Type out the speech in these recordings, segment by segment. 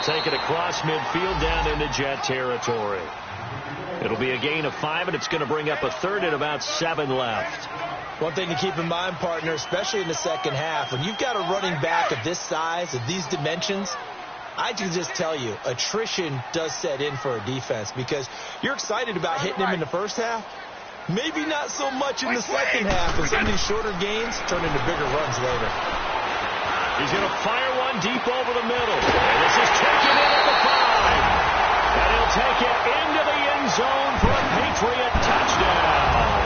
take it across midfield down into Jet territory. It'll be a gain of 5, and it's going to bring up a third and about 7 left. One thing to keep in mind, partner, especially in the second half, when you've got a running back of this size, of these dimensions, I can just tell you, attrition does set in for a defense because you're excited about hitting him in the first half. Maybe not so much in the second half, and some of these shorter gains turn into bigger runs later. He's going to fire one deep over the middle. And this is taken in at the 5. And he'll take it into the end zone for a Patriot touchdown.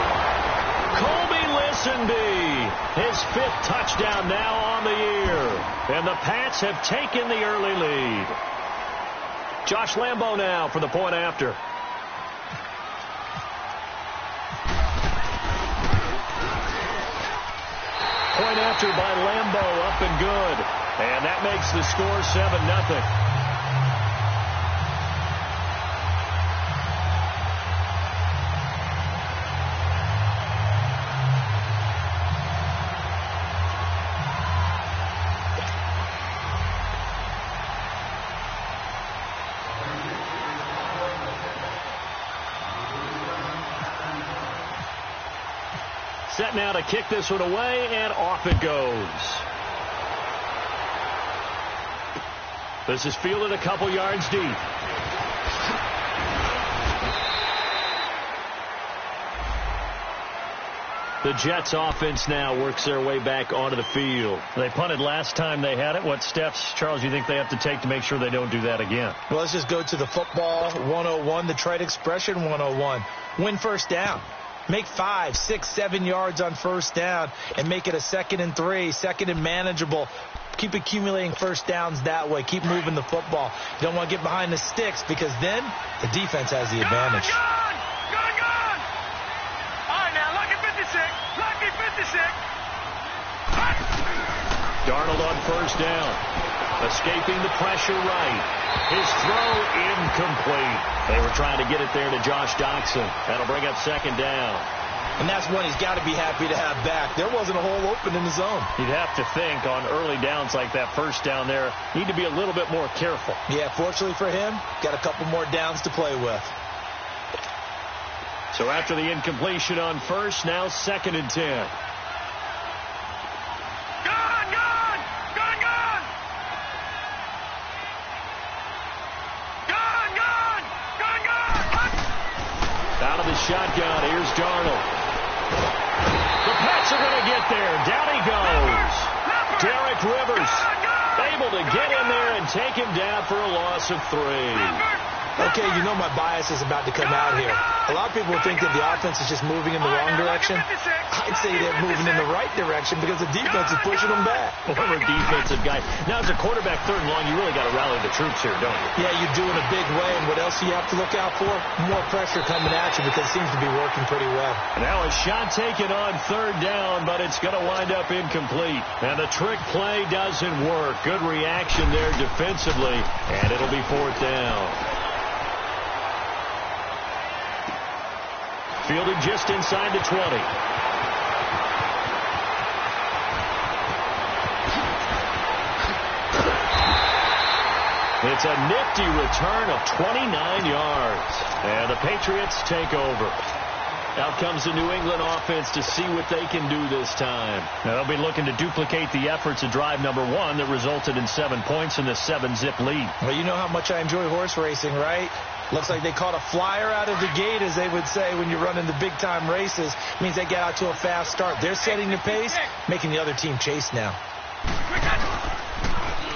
Colby Listenby, his 5th touchdown now on the year. And the Pats have taken the early lead. Josh Lambo now for the point after. Point after by Lambo, up and good. And that makes the score 7-0. Set now to kick this one away, and off it goes. This is fielded a couple yards deep. The Jets offense now works their way back onto the field. They punted last time they had it. What steps, Charles, you think they have to take to make sure they don't do that again? Well, let's just go to the football 101, the trade expression 101. Win first down. Make 5, 6, 7 yards on first down and make it a 2nd and 3, 2nd and manageable. Keep accumulating first downs that way. Keep moving the football. You don't want to get behind the sticks because then the defense has the advantage. Gone! All right, now, lucky 56. Lucky 56. Darnold on first down. Escaping the pressure right. His throw incomplete. They were trying to get it there to Josh Doxson. That'll bring up 2nd down. And that's one he's got to be happy to have back. There wasn't a hole open in the zone. You'd have to think on early downs like that first down there, need to be a little bit more careful. Yeah, fortunately for him, got a couple more downs to play with. So after the incompletion on first, now 2nd and 10. Out of the shotgun, here's Darnold. The Pats are going to get there. Down he goes. Derek Rivers able to get in there and take him down for a loss of 3. Okay, you know my bias is about to come out here. A lot of people think that the offense is just moving in the wrong direction. I'd say they're moving in the right direction because the defense is pushing them back. Former defensive guy. Now, as a quarterback, 3rd and long, you really got to rally the troops here, don't you? Yeah, you do in a big way. And what else do you have to look out for? More pressure coming at you because it seems to be working pretty well. Now a shot taken on 3rd down, but it's going to wind up incomplete. And the trick play doesn't work. Good reaction there defensively, and it'll be 4th down. Fielded just inside the 20. It's a nifty return of 29 yards. And the Patriots take over. Out comes the New England offense to see what they can do this time. Now they'll be looking to duplicate the efforts of drive number 1 that resulted in 7 points in the 7-zip lead. Well, you know how much I enjoy horse racing, right? Looks like they caught a flyer out of the gate, as they would say when you're running the big-time races. Means they get out to a fast start. They're setting the pace, making the other team chase now.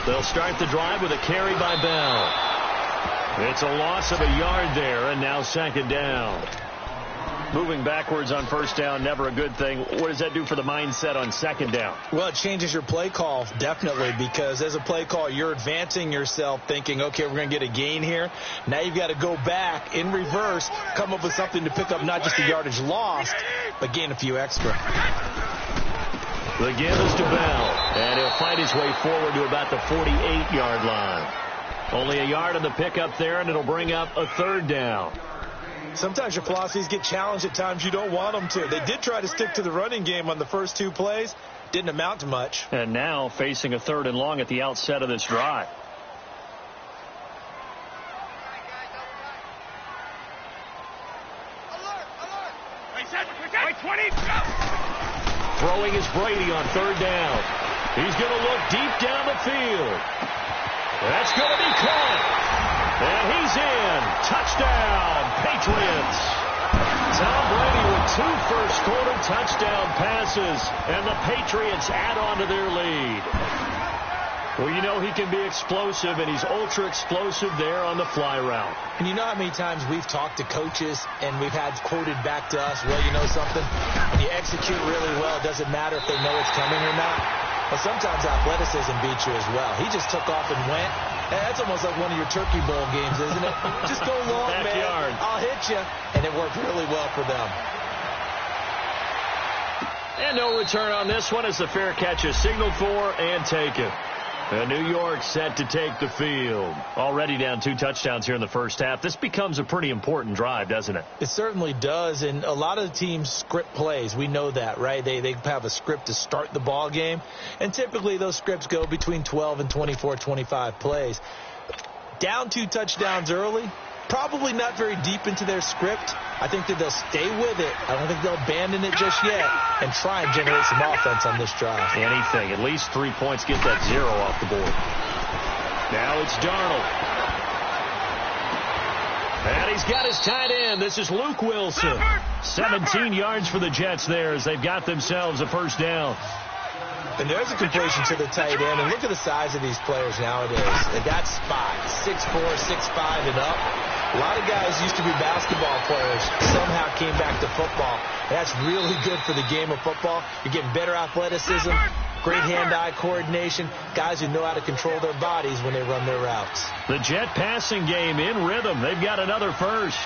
They'll start the drive with a carry by Bell. It's a loss of a yard there, and now 2nd down. Moving backwards on first down, never a good thing. What does that do for the mindset on 2nd down? Well, it changes your play call, definitely, because as a play call, you're advancing yourself thinking, okay, we're going to get a gain here. Now you've got to go back in reverse, come up with something to pick up not just the yardage lost, but gain a few extra. The give is to Bell, and he'll fight his way forward to about the 48-yard line. Only a yard on the pickup there, and it'll bring up a 3rd down. Sometimes your philosophies get challenged at times you don't want them to. They did try to stick to the running game on the first 2 plays. Didn't amount to much. And now facing a 3rd and long at the outset of this drive. 20, go! Throwing is Brady on third down. He's going to look deep down the field. That's going to be caught. And he's in. Touchdown, Patriots. Tom Brady with 2 first-quarter touchdown passes, and the Patriots add on to their lead. Well, you know he can be explosive, and he's ultra-explosive there on the fly route. And you know how many times we've talked to coaches and we've had quoted back to us, well, you know something? When you execute really well, it doesn't matter if they know it's coming or not. But sometimes athleticism beats you as well. He just took off and went. And that's almost like one of your Turkey Bowl games, isn't it? Just go long, Backyard. man. I'll hit you. And it worked really well for them. And no return on this one as the fair catch is signaled for and taken. And New York set to take the field. Already down 2 touchdowns here in the first half. This becomes a pretty important drive, doesn't it? It certainly does, and a lot of the teams script plays. We know that, right? They have a script to start the ball game, and typically those scripts go between 12 and 24, 25 plays. Down 2 touchdowns early, probably not very deep into their script. I think that they'll stay with it. I don't think they'll abandon it just yet and try and generate some offense on this drive. Anything. At least 3 points. Get that 0 off the board. Now it's Darnold. And he's got his tight end. This is Luke Wilson. 17 yards for the Jets there as they've got themselves a first down. And there's a completion to the tight end. And look at the size of these players nowadays. And that spot, 6'4", 6'5", and up. A lot of guys used to be basketball players, somehow came back to football. That's really good for the game of football. You're getting better athleticism, great hand-eye coordination, guys who know how to control their bodies when they run their routes. The Jet passing game in rhythm. They've got another first.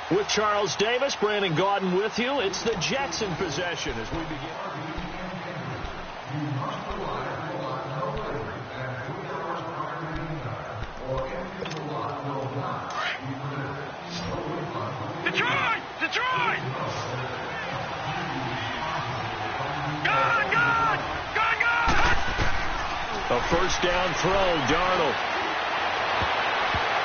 With Charles Davis, Brandon Gaudin with you. It's the Jets in possession as we begin. Detroit! Detroit! Gone! Gone! Gone! Gone! A first down throw, Darnold.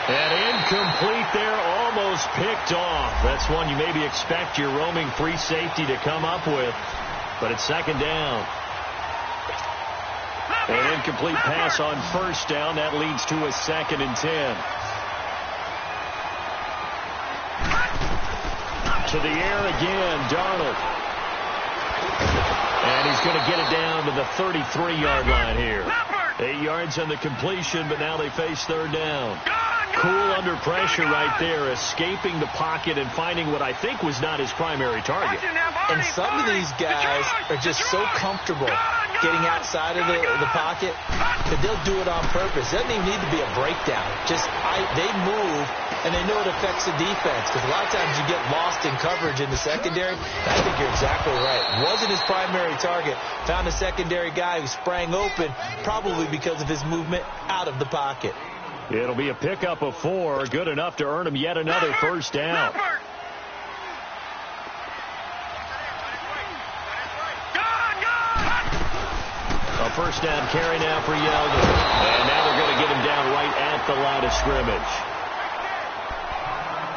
And incomplete there, almost picked off. That's one you maybe expect your roaming free safety to come up with. But it's second down. An incomplete pass on first down. That leads to a 2nd and 10. To the air again, Darnold. And he's going to get it down to the 33-yard line here. 8 yards on the completion, but now they face third down. Cool under pressure right there, escaping the pocket and finding what I think was not his primary target. And some of these guys are just so comfortable getting outside of the pocket that they'll do it on purpose. It doesn't even need to be a breakdown. They move, and they know it affects the defense. Because a lot of times you get lost in coverage in the secondary. And I think you're exactly right. Wasn't his primary target. Found a secondary guy who sprang open, probably because of his movement out of the pocket. It'll be a pickup of 4, good enough to earn him yet another first down. A first down carry now for Yeldon. And now they're going to get him down right at the line of scrimmage.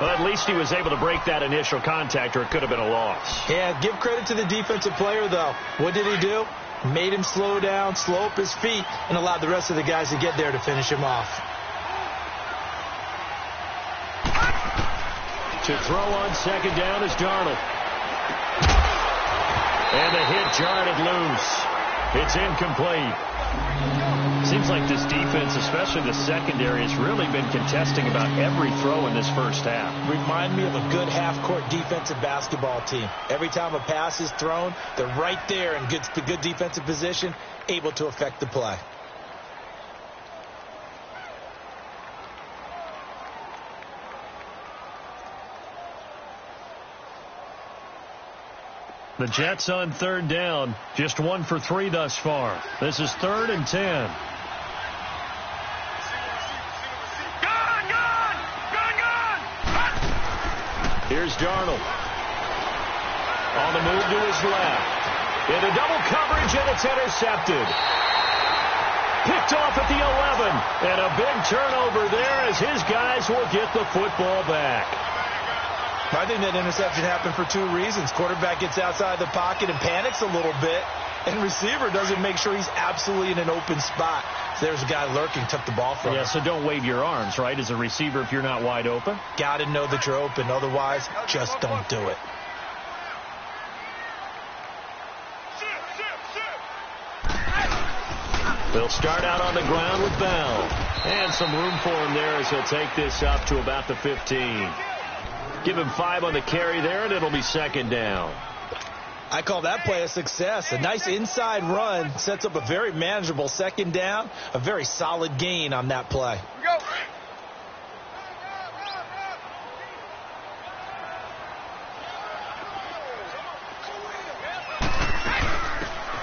Well, at least he was able to break that initial contact, or it could have been a loss. Yeah, give credit to the defensive player, though. What did he do? Made him slow down, slow up his feet, and allowed the rest of the guys to get there to finish him off. To throw on second down is Darnold. And the hit jarred it loose. It's incomplete. Seems like this defense, especially the secondary, has really been contesting about every throw in this first half. Remind me of a good half-court defensive basketball team. Every time a pass is thrown, they're right there in good defensive position, able to affect the play. The Jets on third down, just 1 for 3 thus far. This is 3rd and 10. is Darnold. On the move to his left. Into double coverage, and it's intercepted. Picked off at the 11. And a big turnover there as his guys will get the football back. I think that interception happened for two reasons. Quarterback gets outside the pocket and panics a little bit, and receiver doesn't make sure he's absolutely in an open spot. So there's a guy lurking, took the ball from him. Yeah, so don't wave your arms, right, as a receiver if you're not wide open. Got to know that you're open. Otherwise, just don't do it. They'll start out on the ground with Bell. And some room for him there as he'll take this up to about the 15. Give him 5 on the carry there, and it'll be second down. I call that play a success. A nice inside run sets up a very manageable second down. A very solid gain on that play. Go.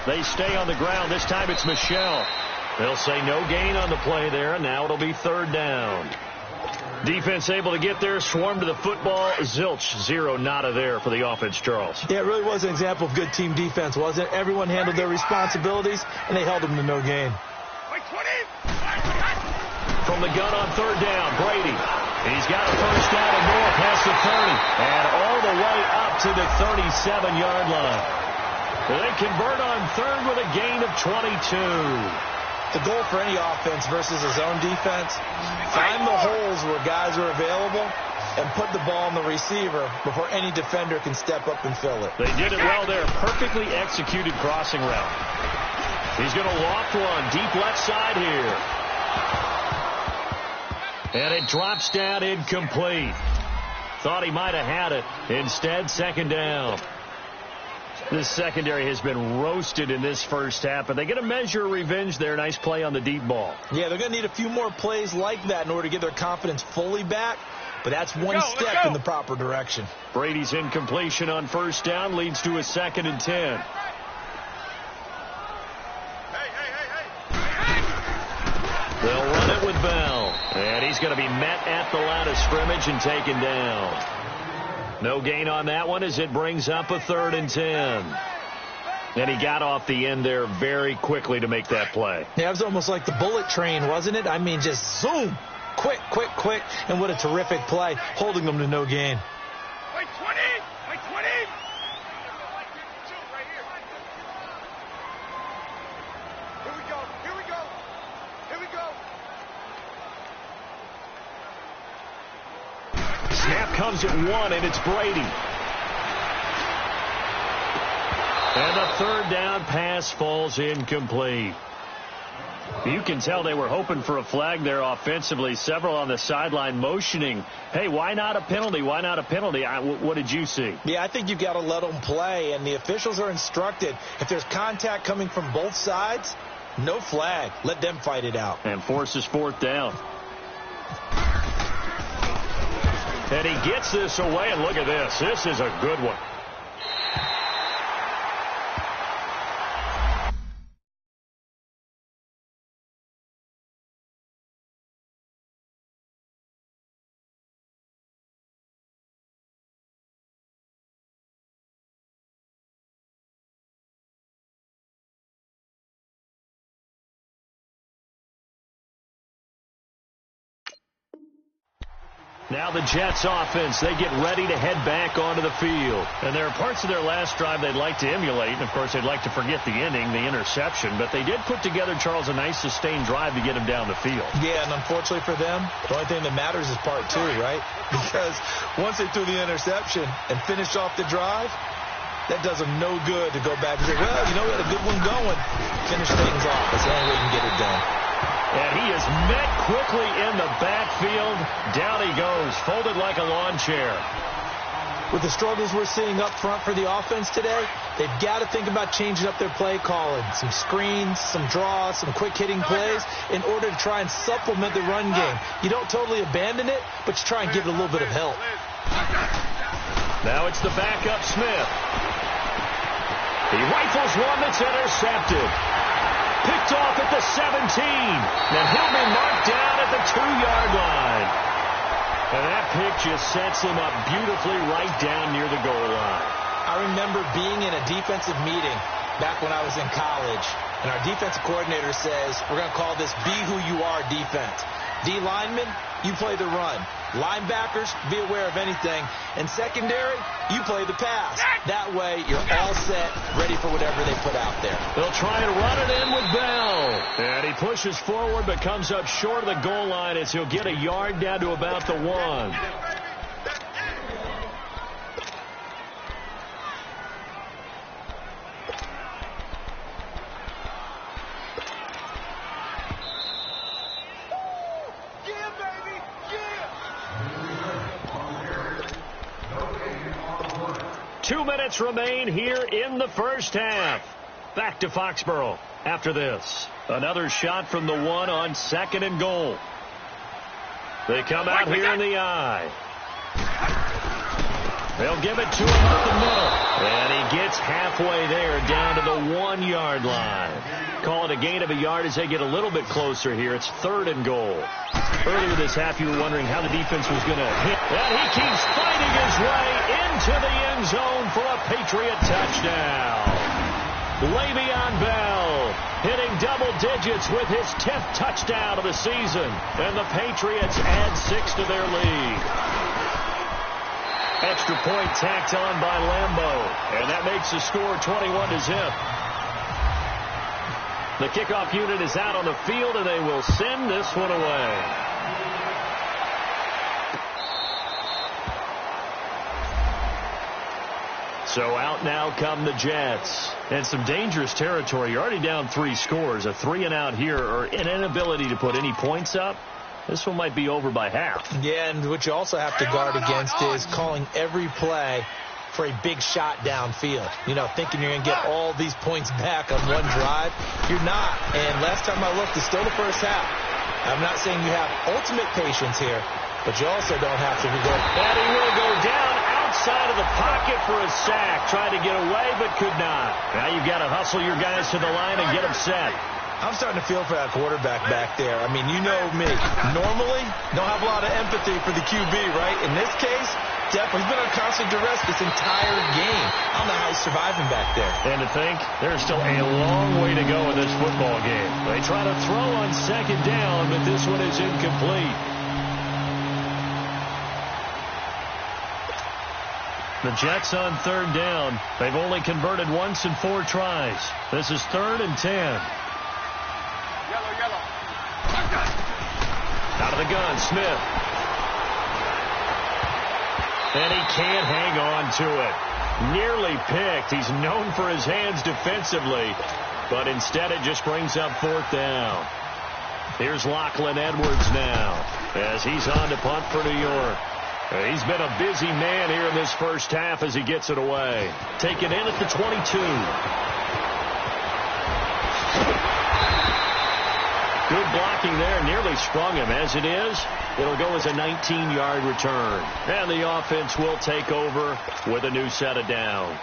They stay on the ground. This time it's Michelle. They'll say no gain on the play there, and now it'll be third down. Defense able to get there, swarm to the football. Zilch, 0 nada there for the offense, Charles. Yeah, it really was an example of good team defense, wasn't it? Everyone handled their responsibilities, and they held them to no gain. From the gun on third down, Brady. He's got a first down and more past the 30, and all the way up to the 37-yard line. They convert on third with a gain of 22. The goal for any offense versus a zone defense, find the holes where guys are available and put the ball on the receiver before any defender can step up and fill it. They did it well there. Perfectly executed crossing route. He's going to loft one deep left side here. And it drops down incomplete. Thought he might have had it. Instead, second down. This secondary has been roasted in this first half, but they get a measure of revenge there. Nice play on the deep ball. Yeah, they're going to need a few more plays like that in order to get their confidence fully back, but that's one step in the proper direction. Brady's incompletion on first down leads to a 2nd and 10. They'll run it with Bell, and he's going to be met at the line of scrimmage and taken down. No gain on that one as it brings up a 3rd and 10. And he got off the end there very quickly to make that play. Yeah, it was almost like the bullet train, wasn't it? I mean, just zoom. Quick, quick, quick. And what a terrific play, holding them to no gain. Wait, 20! Wait, 20! Here we go. Here we go. Here we go. Snap comes at 1, and it's Brady. And the third down pass falls incomplete. You can tell they were hoping for a flag there offensively. Several on the sideline motioning, hey, why not a penalty? Why not a penalty? What did you see? Yeah, I think you've got to let them play, and the officials are instructed. If there's contact coming from both sides, no flag. Let them fight it out. And forces 4th down. And he gets this away, and look at this. This is a good one. Now the Jets offense, they get ready to head back onto the field. And there are parts of their last drive they'd like to emulate. And, of course, they'd like to forget the ending, the interception. But they did put together, Charles, a nice sustained drive to get him down the field. Yeah, and unfortunately for them, the only thing that matters is part 2, right? Because once they threw the interception and finished off the drive, that does them no good to go back and say, well, you know, we had a good one going. Finish things off. That's the only way you can get it done. And he is met quickly in the backfield. Down he goes, folded like a lawn chair. With the struggles we're seeing up front for the offense today, they've got to think about changing up their play calling. Some screens, some draws, some quick-hitting plays in order to try and supplement the run game. You don't totally abandon it, but you try and give it a little bit of help. Now it's the backup Smith. He rifles one that's intercepted. Picked off at the 17. And he'll be marked down at the 2-yard line. And that pick just sets him up beautifully right down near the goal line. I remember being in a defensive meeting back when I was in college, and our defensive coordinator says, we're going to call this be who you are defense. D linemen, you play the run. Linebackers, be aware of anything. And secondary, you play the pass. That way, you're all set, ready for whatever they put out there. They'll try and run it in with Bell. And he pushes forward but comes up short of the goal line as he'll get a yard down to about the 1. Remain here in the first half. Back to Foxborough after this. Another shot from the 1 on 2nd and goal. They come out here in the eye. They'll give it to him up the middle. And he gets halfway there down to the 1-yard line. Call it a gain of a yard as they get a little bit closer here. It's 3rd and goal. Earlier this half, you were wondering how the defense was going to hit. And he keeps fighting his way into the end zone for a Patriot touchdown. Le'Veon Bell hitting double digits with his 10th touchdown of the season. And the Patriots add 6 to their lead. Extra point tacked on by Lambeau. And that makes the score 21-0. The kickoff unit is out on the field, and they will send this one away. So out now come the Jets. And some dangerous territory. You're already down 3 scores. A 3-and-out here, or an inability to put any points up. This one might be over by half. Yeah, and what you also have to guard against is calling every play for a big shot downfield. You know, thinking you're going to get all these points back on one drive. You're not. And last time I looked, it's still the first half. I'm not saying you have ultimate patience here, but you also don't have to go. And he will go down outside of the pocket for a sack. Tried to get away, but could not. Now you've got to hustle your guys to the line and get them set. I'm starting to feel for that quarterback back there. I mean, you know me. Normally, don't have a lot of empathy for the QB, right? In this case, definitely. He's been on constant duress this entire game. I don't know how he's surviving back there. And to think, there's still a long way to go in this football game. They try to throw on 2nd down, but this one is incomplete. The Jets on 3rd down. They've only converted once in 4 tries. This is 3rd and 10. Out of the gun, Smith. And he can't hang on to it. Nearly picked. He's known for his hands defensively, but instead it just brings up 4th down. Here's Lachlan Edwards now as he's on to punt for New York. He's been a busy man here in this first half as he gets it away. Taken in at the 22. Good blocking there. Nearly sprung him. As it is, it'll go as a 19-yard return. And the offense will take over with a new set of downs.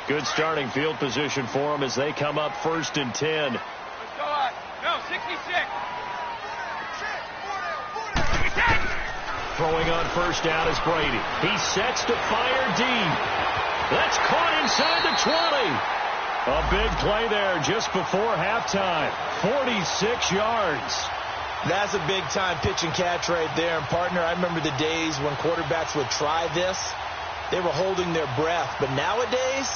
Good starting field position for them as they come up 1st and 10. Let's go on. No, 66. Throwing on 1st down is Brady. He sets to fire deep. That's caught inside the 20. A big play there just before halftime. 46 yards. That's a big-time pitch and catch right there. And, partner, I remember the days when quarterbacks would try this. They were holding their breath. But nowadays,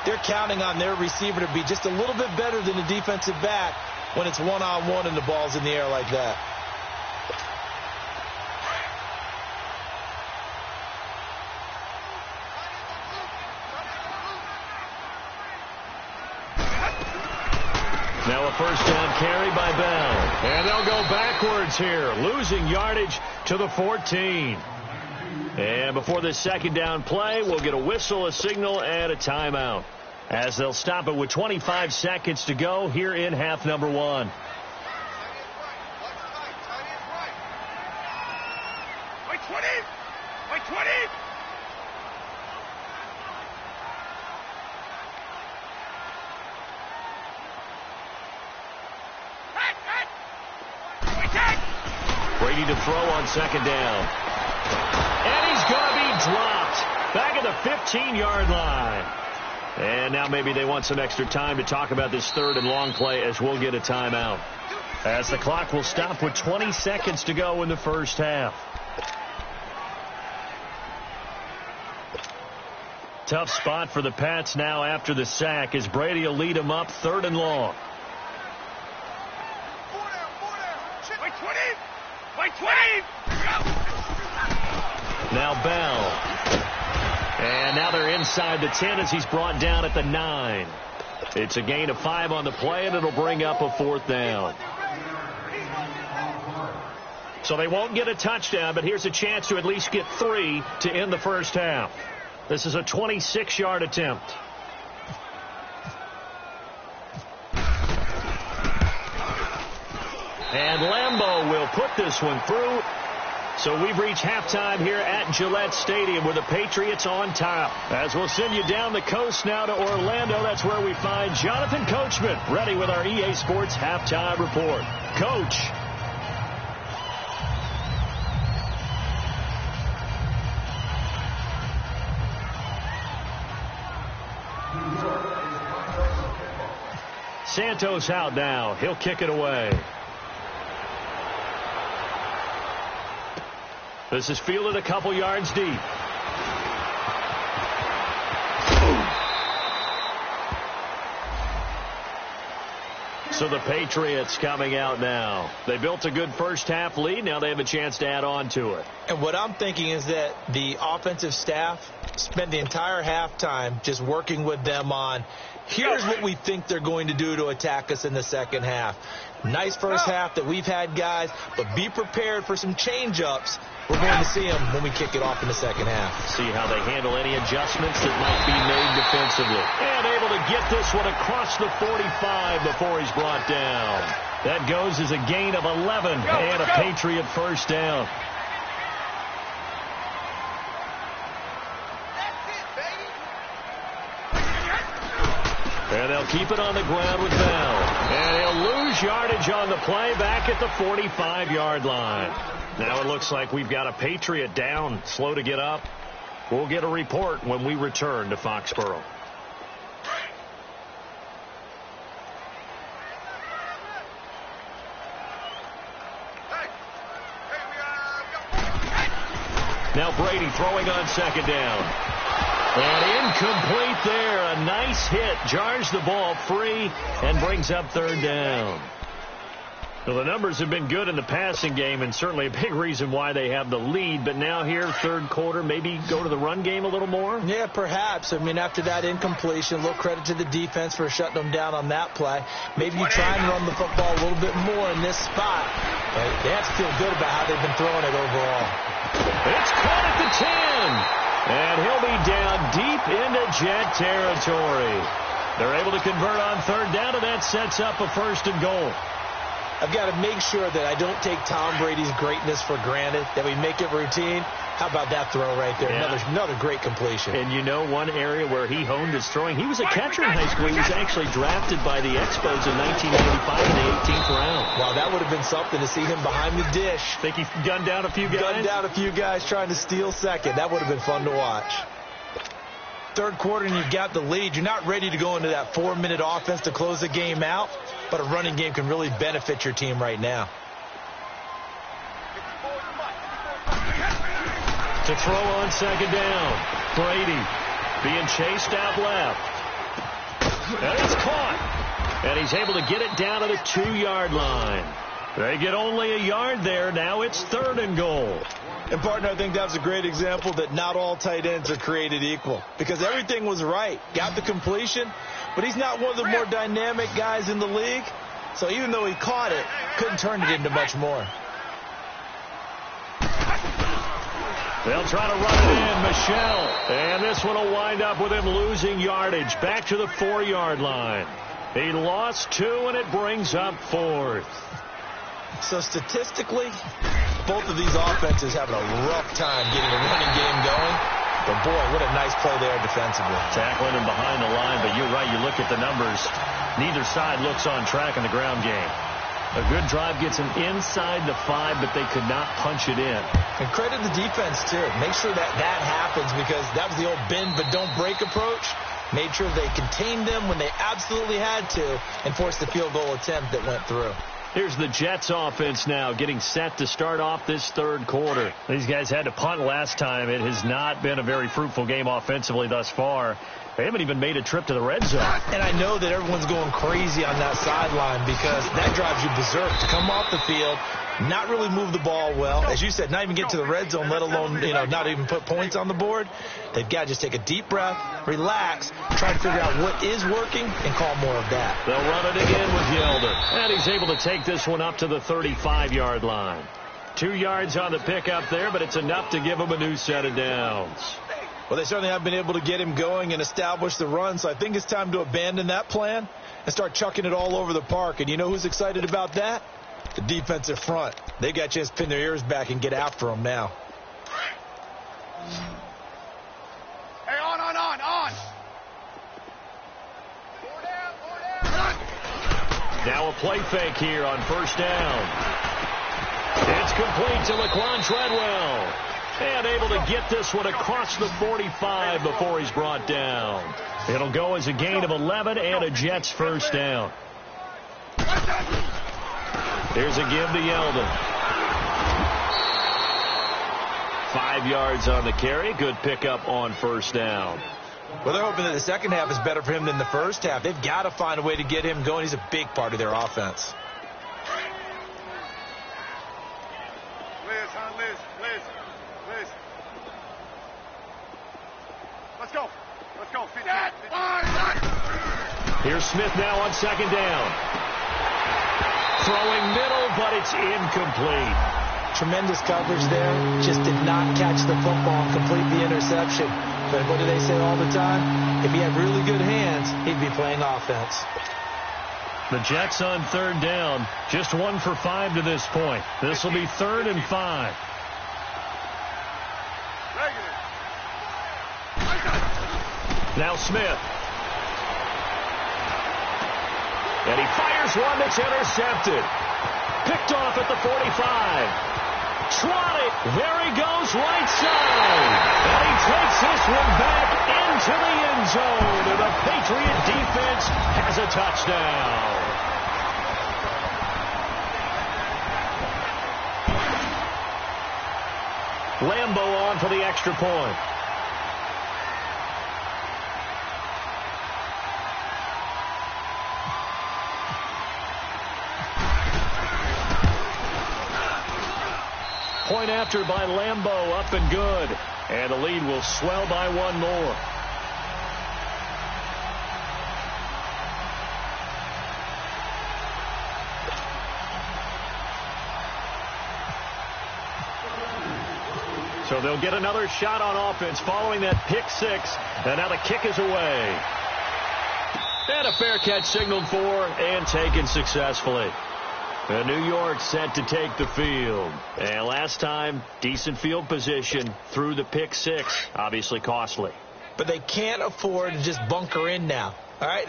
they're counting on their receiver to be just a little bit better than the defensive back when it's one-on-one and the ball's in the air like that. Now a 1st down carry by Bell. And they'll go backwards here, losing yardage to the 14. And before this 2nd down play, we'll get a whistle, a signal, and a timeout, as they'll stop it with 25 seconds to go here in half number 1. Wait 20! Wait 20! Brady Brady to throw on second down. And he's going to be dropped back at the 15-yard line. And now maybe they want some extra time to talk about this third and long play as we'll get a timeout. As the clock will stop with 20 seconds to go in the first half. Tough spot for the Pats now after the sack as Brady will lead them up third and long. Now Bell. And now they're inside the 10 as he's brought down at the 9. It's a gain of 5 on the play, and it'll bring up a fourth down. So they won't get a touchdown, but here's a chance to at least get 3 to end the first half. This is a 26-yard attempt. And Lambeau will put this one through. So we've reached halftime here at Gillette Stadium with the Patriots on top. As we'll send you down the coast now to Orlando, that's where we find Jonathan Coachman ready with our EA Sports halftime report. Coach. Santos out now. He'll kick it away. This is fielded a couple yards deep. So the Patriots coming out now. They built a good first half lead. Now they have a chance to add on to it. And what I'm thinking is that the offensive staff spent the entire halftime just working with them on, here's what we think they're going to do to attack us in the second half. Nice first half that we've had, guys, but be prepared for some change-ups. We're going to see them when we kick it off in the second half. See how they handle any adjustments that might be made defensively. And able to get this one across the 45 before he's brought down. That goes as a gain of 11 and a Patriot first down. And they'll keep it on the ground with Bell. And he'll lose yardage on the play back at the 45-yard line. Now it looks like we've got a Patriot down, slow to get up. We'll get a report when we return to Foxborough. Now Brady throwing on second down. And incomplete there. A nice hit. Jars the ball free and brings up third down. Well, the numbers have been good in the passing game and certainly a big reason why they have the lead. But now here, third quarter, maybe go to the run game a little more? Yeah, perhaps. I mean, after that incompletion, a little credit to the defense for shutting them down on that play. Maybe you try and run the football a little bit more in this spot. But they have to feel good about how they've been throwing it overall. It's caught at the 10. And he'll be down deep into Jet territory. They're able to convert on third down, and that sets up a first and goal. I've got to make sure that I don't take Tom Brady's greatness for granted, that we make it routine. How about that throw right there? Yeah. Another great completion. And you know one area where he honed his throwing, he was a catcher in high school. He was actually drafted by the Expos in 1995 in the 18th round. Wow, that would have been something to see him behind the dish. Think he gunned down a few guys? Gunned down a few guys trying to steal second. That would have been fun to watch. Third quarter and you've got the lead. You're not ready to go into that 4-minute offense to close the game out, but a running game can really benefit your team right now. To throw on second down. Brady being chased out left. And it's caught. And he's able to get it down to the 2-yard line. They get only a yard there. Now it's third and goal. And, partner, I think that was a great example that not all tight ends are created equal. Because everything was right. Got the completion, but he's not one of the more dynamic guys in the league. So even though he caught it, couldn't turn it into much more. They'll try to run it in, Michelle. And this one will wind up with him losing yardage back to the 4-yard line. He lost 2, and it brings up fourth. So statistically, both of these offenses having a rough time getting a running game going. But, boy, what a nice play there defensively. Tackling him behind the line, but you're right. You look at the numbers. Neither side looks on track in the ground game. A good drive gets them inside the 5, but they could not punch it in. And credit the defense, too. Make sure that happens, because that was the old bend but don't break approach. Made sure they contained them when they absolutely had to and forced the field goal attempt that went through. Here's the Jets offense now getting set to start off this third quarter. These guys had to punt last time. It has not been a very fruitful game offensively thus far. They haven't even made a trip to the red zone. And I know that everyone's going crazy on that sideline because that drives you berserk to come off the field, not really move the ball well. As you said, not even get to the red zone, let alone, not even put points on the board. They've got to just take a deep breath, relax, try to figure out what is working, and call more of that. They'll run it again with Yelder. And he's able to take this one up to the 35-yard line. 2 yards on the pickup there, but it's enough to give him a new set of downs. Well, they certainly have been able to get him going and establish the run, so I think it's time to abandon that plan and start chucking it all over the park. And you know who's excited about that? The defensive front. They got a chance to pin their ears back and get after him now. Hey, on. Now a play fake here on first down. It's complete to Laquan Treadwell. And able to get this one across the 45 before he's brought down. It'll go as a gain of 11 and a Jets first down. Here's a give to Yeldon. 5 yards on the carry. Good pickup on first down. Well, they're hoping that the second half is better for him than the first half. They've got to find a way to get him going. He's a big part of their offense. Liz. Let's go. Here's Smith now on second down. Throwing middle, but it's incomplete. Tremendous coverage there. Just did not catch the football and complete the interception. But what do they say all the time? If he had really good hands, he'd be playing offense. The Jets on third down. Just 1 for 5 to this point. This will be 3rd and 5. Now Smith. And he fires one that's intercepted. Picked off at the 45. Trotted. There he goes, right side. And he takes this one back into the end zone. And the Patriot defense has a touchdown. Lambeau on for the extra point. Point after by Lambeau, up and good. And the lead will swell by 1 more. So they'll get another shot on offense following that pick 6. And now the kick is away. And a fair catch signaled for and taken successfully. And New York set to take the field. And last time, decent field position through the pick 6. Obviously costly. But they can't afford to just bunker in now. All right,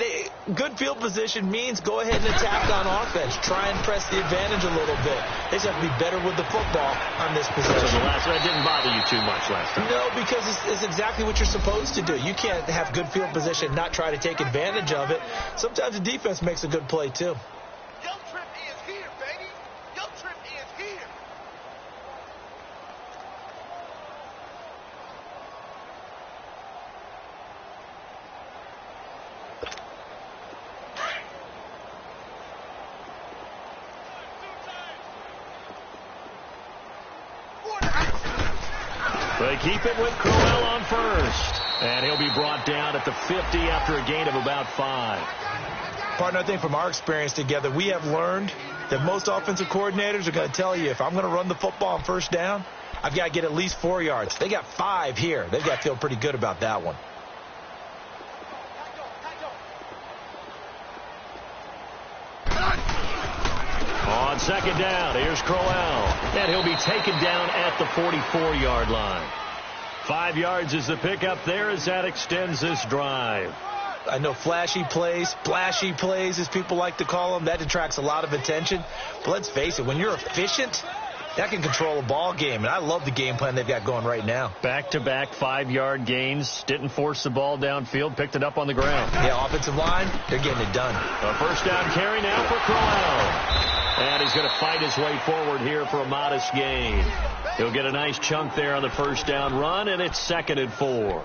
good field position means go ahead and attack on offense. Try and press the advantage a little bit. They just have to be better with the football on this possession. So that didn't bother you too much last time? No, because it's exactly what you're supposed to do. You can't have good field position and not try to take advantage of it. Sometimes the defense makes a good play, too. They keep it with Crowell on first. And he'll be brought down at the 50 after a gain of about 5. Partner, I think from our experience together, we have learned that most offensive coordinators are going to tell you, if I'm going to run the football on first down, I've got to get at least 4 yards. They got 5 here. They've got to feel pretty good about that one. On second down, here's Crowell. And he'll be taken down at the 44-yard line. 5 yards is the pickup there as that extends this drive. I know flashy plays, splashy plays, as people like to call them. That attracts a lot of attention. But let's face it, when you're efficient, that can control a ball game. And I love the game plan they've got going right now. Back-to-back 5-yard gains. Didn't force the ball downfield. Picked it up on the ground. Yeah, offensive line, they're getting it done. A first down carry now for Crowell. And he's going to fight his way forward here for a modest gain. He'll get a nice chunk there on the first down run, and it's 2nd and 4.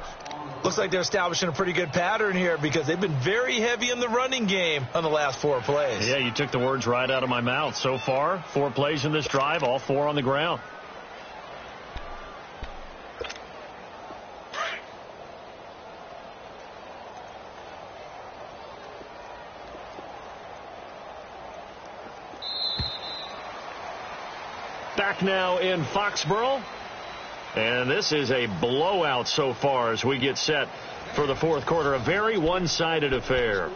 Looks like they're establishing a pretty good pattern here because they've been very heavy in the running game on the last 4 plays. Yeah, you took the words right out of my mouth. So far, 4 plays in this drive, all 4 on the ground. Back now in Foxborough. And this is a blowout so far as we get set for the 4th quarter. A very one-sided affair.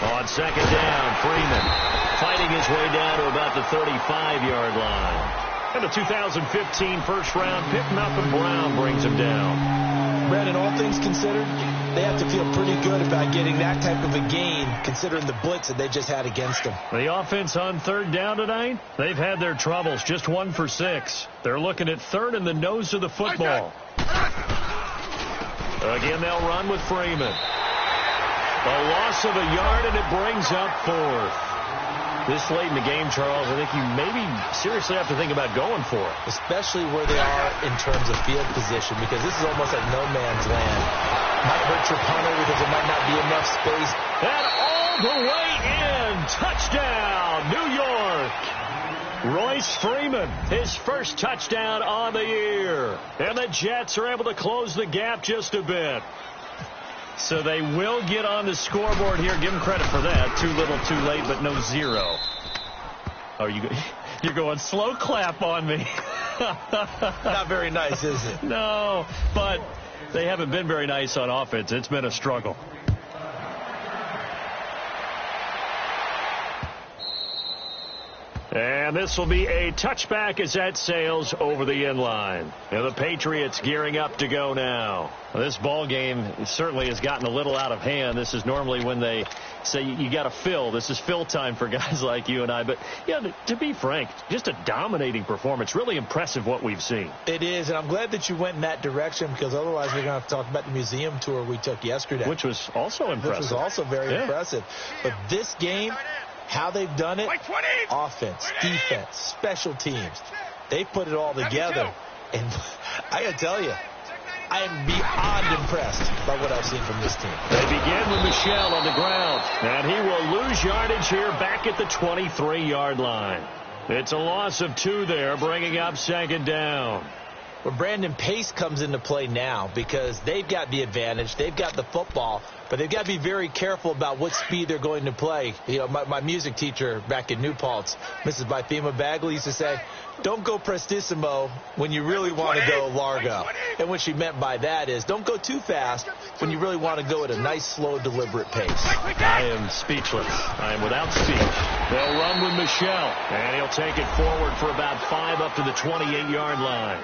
On 2nd down, Freeman fighting his way down to about the 35-yard line. And a 2015 first-round pick, Malcolm Brown, brings him down. Brandon, all things considered, they have to feel pretty good about getting that type of a gain, considering the blitz that they just had against them. The offense on 3rd down tonight, they've had their troubles, just 1 for 6. They're looking at 3rd in the nose of the football. Again, they'll run with Freeman. A loss of a yard, and it brings up 4th. This late in the game, Charles, I think you maybe seriously have to think about going for it. Especially where they are in terms of field position, because this is almost like no man's land. Might hurt your punter because there might not be enough space. And all the way in. Touchdown, New York. Royce Freeman, his first touchdown on the year. And the Jets are able to close the gap just a bit. So they will get on the scoreboard here. Give them credit for that. Too little, too late, but no 0. Oh, you're going slow clap on me. Not very nice, is it? No, but they haven't been very nice on offense. It's been a struggle. And this will be a touchback as that sails over the end line. And the Patriots gearing up to go now. This ball game certainly has gotten a little out of hand. This is normally when they say you got to fill. This is fill time for guys like you and I. But, yeah, to be frank, just a dominating performance. Really impressive what we've seen. It is, and I'm glad that you went in that direction because otherwise we're going to have to talk about the museum tour we took yesterday. Which was also impressive. Which was also very impressive. But this game, how they've done it, offense, defense, special teams, they put it all together. And I got to tell you, I am beyond impressed by what I've seen from this team. They begin with Michel on the ground, and he will lose yardage here back at the 23-yard line. It's a loss of 2 there, bringing up 2nd down. Well, Brandon, pace comes into play now because they've got the advantage. They've got the football, but they've got to be very careful about what speed they're going to play. You know, my music teacher back in New Paltz, Mrs. Bythema Bagley, used to say, don't go prestissimo when you really want to go largo. And what she meant by that is don't go too fast when you really want to go at a nice, slow, deliberate pace. I am speechless. I am without speech. They'll run with Michel, and he'll take it forward for about 5 up to the 28-yard line.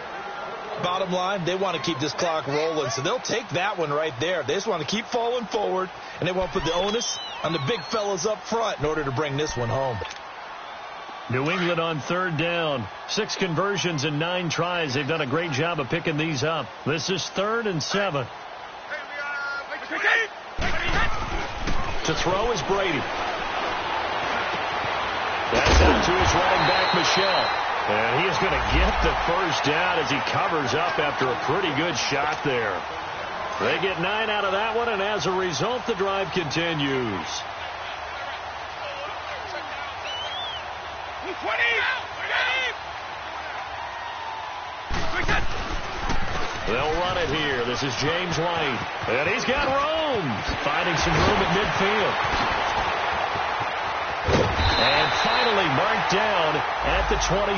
Bottom line, they want to keep this clock rolling, so they'll take that one right there. They just want to keep falling forward, and they want to put the onus on the big fellas up front in order to bring this one home. New England on 3rd down. 6 conversions and 9 tries. They've done a great job of picking these up. This is 3rd and 7. To throw is Brady. That's out to his running back, Michel. And he is going to get the first down as he covers up after a pretty good shot there. They get 9 out of that one, and as a result, the drive continues. They'll run it here. This is James White. And he's got room. Finding some room at midfield. And finally marked down at the 23.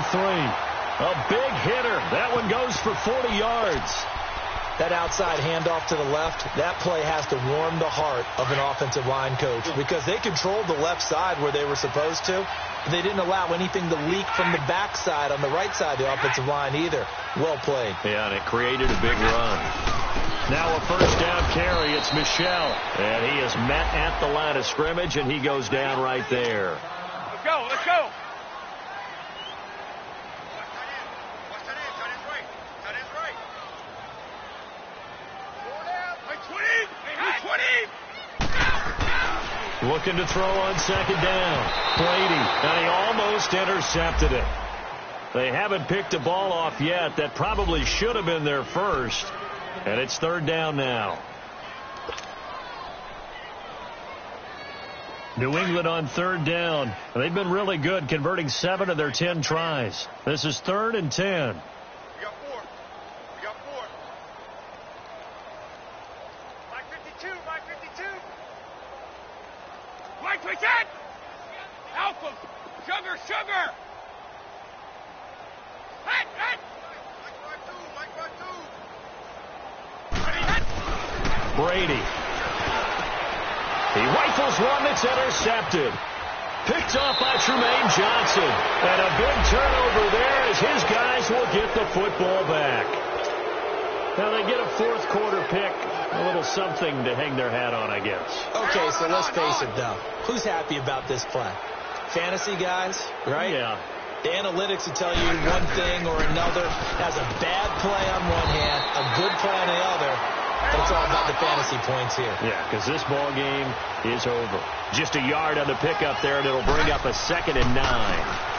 A big hitter. That one goes for 40 yards. That outside handoff to the left, that play has to warm the heart of an offensive line coach because they controlled the left side where they were supposed to. But they didn't allow anything to leak from the backside on the right side of the offensive line either. Well played. Yeah, and it created a big run. Now a first down carry. It's Michel. And he is met at the line of scrimmage, and he goes down right there. Let's go, let's go. Looking to throw on second down. Brady, and he almost intercepted it. They haven't picked a ball off yet. That probably should have been their first. And it's third down now. New England on third down. They've been really good, converting 7 of their 10 tries. This is 3rd and 10. We got 4. We got 4. Mike 52, Mike 52. Mike 10. Help him. Sugar, sugar. Hit, hit. Mike 5-2, Mike 5-2. Brady. He rifles one that's intercepted. Picked off by Tremaine Johnson. And a big turnover there as his guys will get the football back. Now they get a fourth quarter pick. A little something to hang their hat on, I guess. Okay, so let's face it, though. Who's happy about this play? Fantasy guys, right? Yeah. The analytics will tell you one thing or another. Has a bad play on one hand, a good play on the other. But it's all about the fantasy points here. Yeah, because this ball game is over. Just a yard on the pickup there, and it'll bring up a 2nd and 9.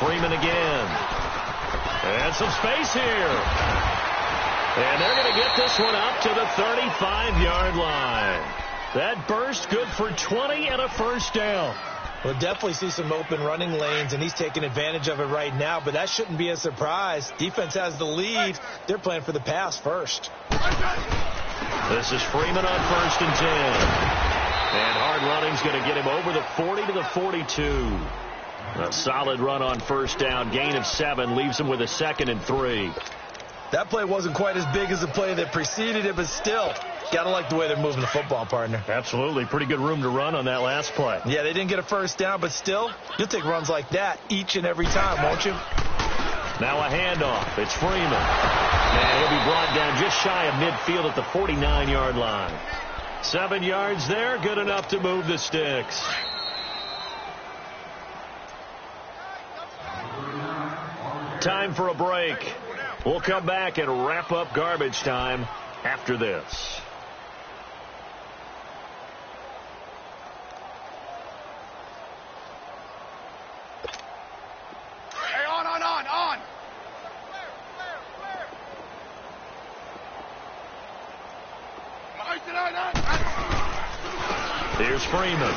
Freeman again. And some space here. And they're going to get this one up to the 35-yard line. That burst good for 20 and a first down. We'll definitely see some open running lanes, and he's taking advantage of it right now, but that shouldn't be a surprise. Defense has the lead. They're playing for the pass first. This is Freeman on 1st and 10. And hard running's going to get him over the 40 to the 42. A solid run on first down. Gain of 7 leaves him with a 2nd and 3. That play wasn't quite as big as the play that preceded it, but still, got to like the way they're moving the football, partner. Absolutely. Pretty good room to run on that last play. Yeah, they didn't get a first down, but still, you'll take runs like that each and every time, won't you? Now a handoff. It's Freeman. And he'll be brought down just shy of midfield at the 49-yard line. 7 yards there, good enough to move the sticks. Time for a break. We'll come back and wrap up garbage time after this. Hey, on. Here's Freeman.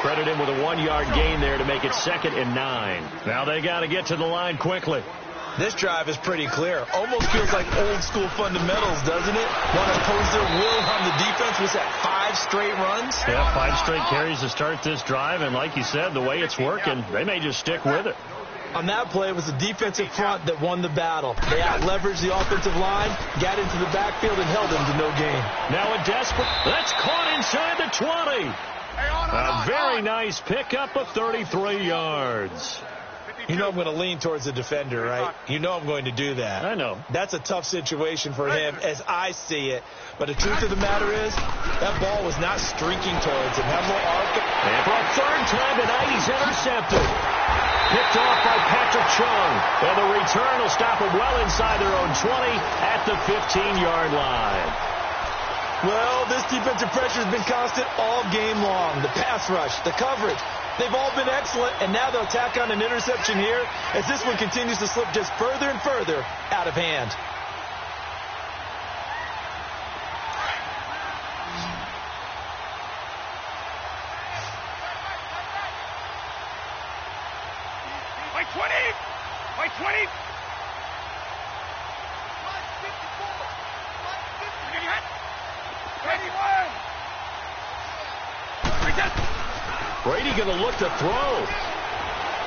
Credit him with a 1-yard gain there to make it 2nd and 9. Now they got to get to the line quickly. This drive is pretty clear. Almost feels like old school fundamentals, doesn't it? Want to impose their will on the defense. Was that 5 straight runs? Yeah, 5 straight carries to start this drive. And like you said, the way it's working, they may just stick with it. On that play, it was the defensive front that won the battle. They out-leveraged the offensive line, got into the backfield, and held them to no gain. Now a desperate... That's caught inside the 20. A very nice pickup of 33 yards. You know I'm going to lean towards the defender, right? You know I'm going to do that. I know. That's a tough situation for him as I see it. But the truth of the matter is, that ball was not streaking towards him. Have more arc. And for a 3rd time tonight, he's intercepted. Picked off by Patrick Chung. And the return will stop him well inside their own 20 at the 15-yard line. Well, this defensive pressure has been constant all game long. The pass rush, the coverage, they've all been excellent, and now they'll tack on an interception here as this one continues to slip just further and further out of hand. Mike 20. Mike 20. Brady going to look to throw.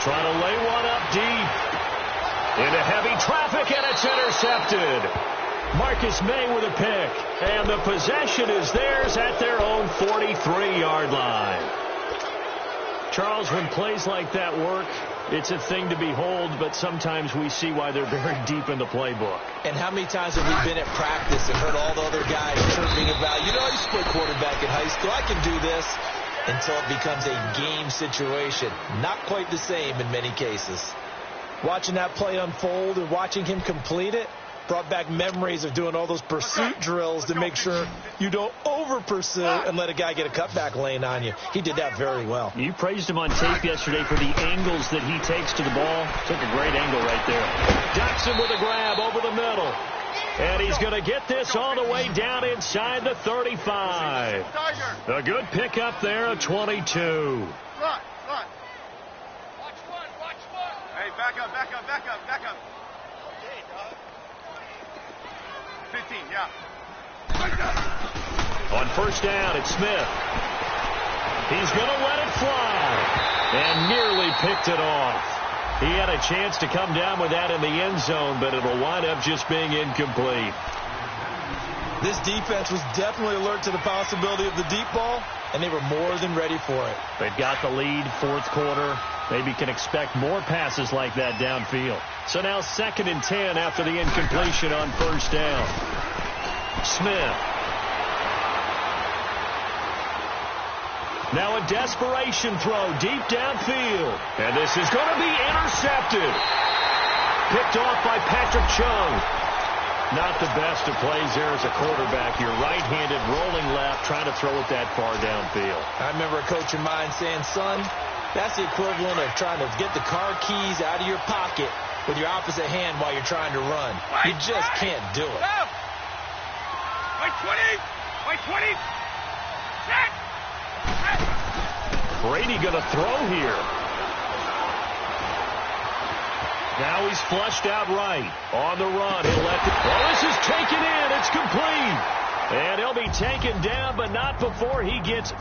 Trying to lay one up deep. Into heavy traffic, and it's intercepted. Marcus May with a pick. And the possession is theirs at their own 43-yard line. Charles, when plays like that work, it's a thing to behold, but sometimes we see why they're very deep in the playbook. And how many times have we been at practice and heard all the other guys chirping about, you know, I used to play quarterback in high school, I can do this, until it becomes a game situation. Not quite the same in many cases. Watching that play unfold and watching him complete it brought back memories of doing all those pursuit drills to make sure you don't over-pursue and let a guy get a cutback lane on you. He did that very well. You praised him on tape yesterday for the angles that he takes to the ball. Took a great angle right there. Jackson with a grab over the middle. And he's going to get this all the way down inside the 35. A good pickup there at 22. Watch one. Hey, back up. 15, yeah. On first down, it's Smith. He's going to let it fly. And nearly picked it off. He had a chance to come down with that in the end zone, but it'll wind up just being incomplete. This defense was definitely alert to the possibility of the deep ball, and they were more than ready for it. They've got the lead, fourth quarter. Maybe can expect more passes like that downfield. So now 2nd and 10 after the incompletion on first down. Smith. Now a desperation throw deep downfield. And this is going to be intercepted. Picked off by Patrick Chung. Not the best of plays there as a quarterback. You're right-handed, rolling left, trying to throw it that far downfield. I remember a coach of mine saying, son, that's the equivalent of trying to get the car keys out of your pocket with your opposite hand while you're trying to run. You just can't do it. Wait 20. Set. Brady going to throw here. Now he's flushed out right. On the run, he'll let it. Oh, this is taken in. It's complete. And he'll be taken down, but not before he gets